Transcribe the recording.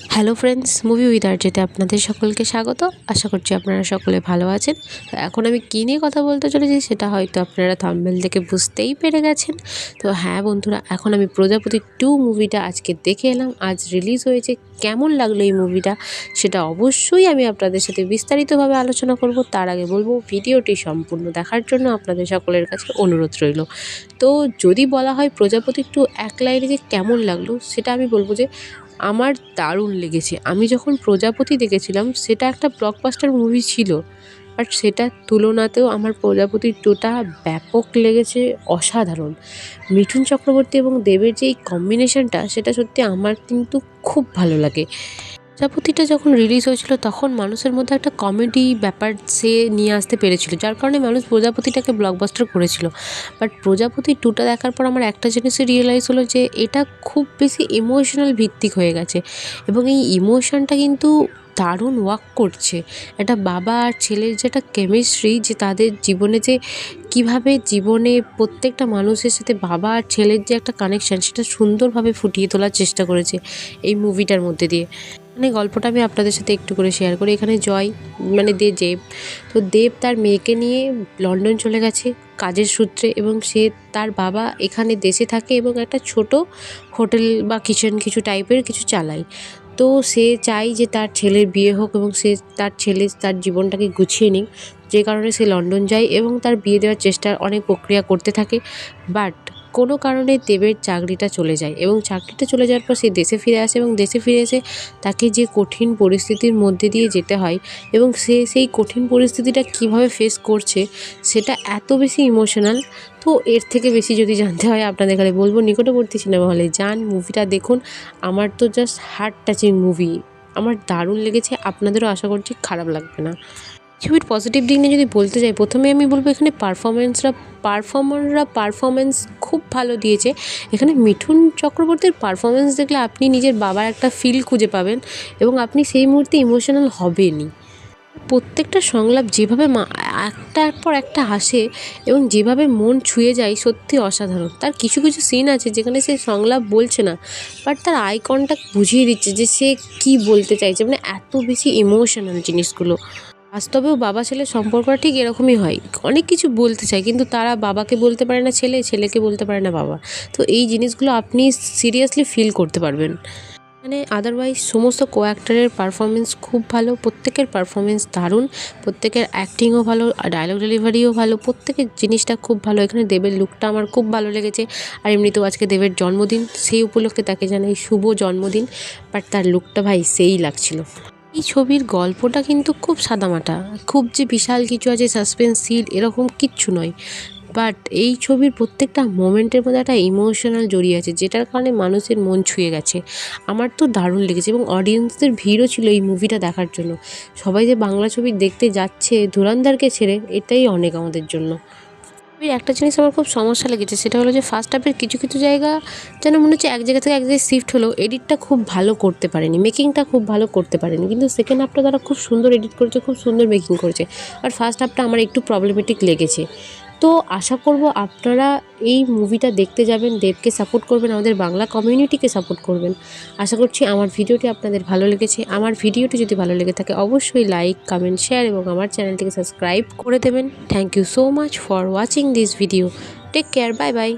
Hello friends, movie with আরজেতে আপনাদের সকলকে স্বাগত। আশা করছি আপনারা সকলে ভালো আছেন। তো এখন আমি কী নিয়ে কথা বলতে চলেছি সেটা হয়তো আপনারা থাম্বনেল থেকে বুঝতেই পেরে গেছেন। তো হ্যাঁ বন্ধুরা, এখন আমি প্রজাপতি 2 মুভিটা আজকে দেখে এলাম। আজ রিলিজ হয়েছে। কেমন লাগলো এই মুভিটা সেটা অবশ্যই আমি আপনাদের সাথে বিস্তারিতভাবে আলোচনা করব। তার আগে বলবো, ভিডিওটি সম্পূর্ণ দেখার জন্য আপনাদের সকলের কাছে অনুরোধ রইল। তো যদি বলা হয় প্রজাপতি 2 এক লাইনে যে কেমন লাগলো, সেটা আমি বলবো যে আমার দারুণ লেগেছে। আমি যখন প্রজাপতি দেখেছিলাম সেটা একটা ব্লকবাস্টার মুভি ছিল, বাট সেটার তুলনাতেও আমার প্রজাপতি 2টা ব্যাপক লেগেছে, অসাধারণ। মিঠুন চক্রবর্তী এবং দেবের যে এই কম্বিনেশনটা, সেটা সত্যি আমার কিন্তু খুব ভালো লাগে। প্রজাপতিটা যখন রিলিজ হয়েছিল তখন মানুষের মধ্যে একটা কমেডি ব্যাপার সে নিয়ে আসতে পেরেছিল, যার কারণে মানুষ প্রজাপতিটাকে ব্লকবাস্টার করেছিল। বাট প্রজাপতি 2টা দেখার পর আমার একটা জিনিসই রিয়েলাইজ হলো যে এটা খুব বেশি ইমোশনাল ভিত্তিক হয়ে গেছে, এবং এই ইমোশনটা কিন্তু দারুণ ওয়ার্ক করছে। একটা বাবা আর ছেলের যে একটা কেমিস্ট্রি, যে তাদের জীবনে যে কীভাবে জীবনে প্রত্যেকটা মানুষের সাথে বাবা আর ছেলের যে একটা কানেকশান, সেটা সুন্দরভাবে ফুটিয়ে তোলার চেষ্টা করেছে এই মুভিটার মধ্যে দিয়ে। মানে গল্পটা আমি আপনাদের সাথে একটু করে শেয়ার করি। এখানে জয় মানে দেব, তো দেব তার মেয়েকে নিয়ে লন্ডন চলে গেছে কাজের সূত্রে, এবং সে তার বাবা এখানে দেশে থাকে এবং একটা ছোট হোটেল বা কিচেন কিছু টাইপের কিছু চালায়। তো সে চায় যে তার ছেলের বিয়ে হোক এবং সে তার জীবনটাকে গুছিয়ে নিক, যে কারণে সে লন্ডন যায় এবং তার বিয়ে দেওয়ার চেষ্টার অনেক প্রক্রিয়া করতে থাকে। বাট কোনো কারণে দেবের চাকরিটা চলে যায়, এবং চাকরিটা চলে যাওয়ার পর সে দেশে ফিরে আসে, এবং দেশে ফিরে এসে তাকে যে কঠিন পরিস্থিতির মধ্যে দিয়ে যেতে হয় এবং সে সেই কঠিন পরিস্থিতিটা কীভাবে ফেস করছে, সেটা এত বেশি ইমোশনাল। তো এর থেকে বেশি যদি জানতে হয় আপনাদের কাছে বলবো, নিকটবর্তী সিনেমা হলে যান, মুভিটা দেখুন। আমার তো জাস্ট হার্ট টাচিং মুভি, আমার দারুণ লেগেছে। আপনাদেরও আশা করছি খারাপ লাগবে না। ছবির পজিটিভ দিক নিয়ে যদি বলতে যাই, প্রথমে আমি বলবো এখানে পারফর্মাররা পারফরমেন্স খুব ভালো দিয়েছে। এখানে মিঠুন চক্রবর্তীর পারফরমেন্স দেখলে আপনি নিজের বাবার একটা ফিল খুঁজে পাবেন, এবং আপনি সেই মুহূর্তে ইমোশনাল হবেনই। প্রত্যেকটা সংলাপ যেভাবে একটার পর একটা আসে এবং যেভাবে মন ছুঁয়ে যায়, সত্যি অসাধারণ। তার কিছু কিছু সিন আছে যেখানে সে সংলাপ বলছে না, বাট তার আই কন্ট্যাক্ট বুঝিয়ে দিচ্ছে যে সে কী বলতে চাইছে। মানে এত বেশি ইমোশনাল জিনিসগুলো। বাস্তবেও বাবা ছেলের সম্পর্কটা ঠিক এরকমই হয়। অনেক কিছু বলতে চায় কিন্তু তারা বাবাকে বলতে পারে না ছেলে, ছেলেকে বলতে পারে না বাবা। তো এই জিনিসগুলো আপনি সিরিয়াসলি ফিল করতে পারবেন। মানে আদারওয়াইজ সমস্ত কো অ্যাক্টরের পারফরমেন্স খুব ভালো, প্রত্যেকের পারফরমেন্স দারুণ, প্রত্যেকের অ্যাক্টিংও ভালো, ডায়লগ ডেলিভারিও ভালো, প্রত্যেকের জিনিসটা খুব ভালো। এখানে দেবের লুকটা আমার খুব ভালো লেগেছে। আর এমনিতেও আজকে দেবের জন্মদিন, সেই উপলক্ষে তাকে জানাই শুভ জন্মদিন। বাট তার লুকটা ভাই সেই লাগছিল। এই ছবির গল্পটা কিন্তু খুব সাদামাটা, খুব যে বিশাল কিছু আছে সাসপেন্স সিন এরকম কিচ্ছু নয়। বাট এই ছবির প্রত্যেকটা মোমেন্টের মধ্যে একটা ইমোশনাল জড়িয়ে আছে, যেটার কারণে মানুষের মন ছুঁয়ে গেছে। আমার তো দারুণ লেগেছে, এবং অডিয়েন্সদের ভিড়ও ছিল এই মুভিটা দেখার জন্য। সবাই যে বাংলা ছবি দেখতে যাচ্ছে ধুরন্ধরকে ছেড়ে, এটাই অনেক আমাদের জন্য। একটা জিনিস আমার খুব সমস্যা লেগেছে, সেটা হলো যে ফার্স্ট হাফের কিছু কিছু জায়গা যেন মনে হচ্ছে এক জায়গা থেকে এক জায়গায় শিফট হলো, এডিটটা খুব ভালো করতে পারেনি, মেকিংটা খুব ভালো করতে পারেনি। কিন্তু সেকেন্ড হাফটা তারা খুব সুন্দর এডিট করেছে, খুব সুন্দর মেকিং করেছে। আর ফার্স্ট হাফটা আমার একটু প্রবলেমেটিক লেগেছে। তো আশা করব আপনারা এই মুভিটা দেখতে যাবেন, দেবকে সাপোর্ট করবেন, আমাদের বাংলা কমিউনিটিকে সাপোর্ট করবেন। আশা করছি আমার ভিডিওটি আপনাদের ভালো লেগেছে। আমার ভিডিওটি যদি ভালো লেগে থাকে অবশ্যই লাইক, কমেন্ট, শেয়ার এবং আমার চ্যানেলটিকে সাবস্ক্রাইব করে দেবেন। Thank you so much for watching this video. Take care, bye by.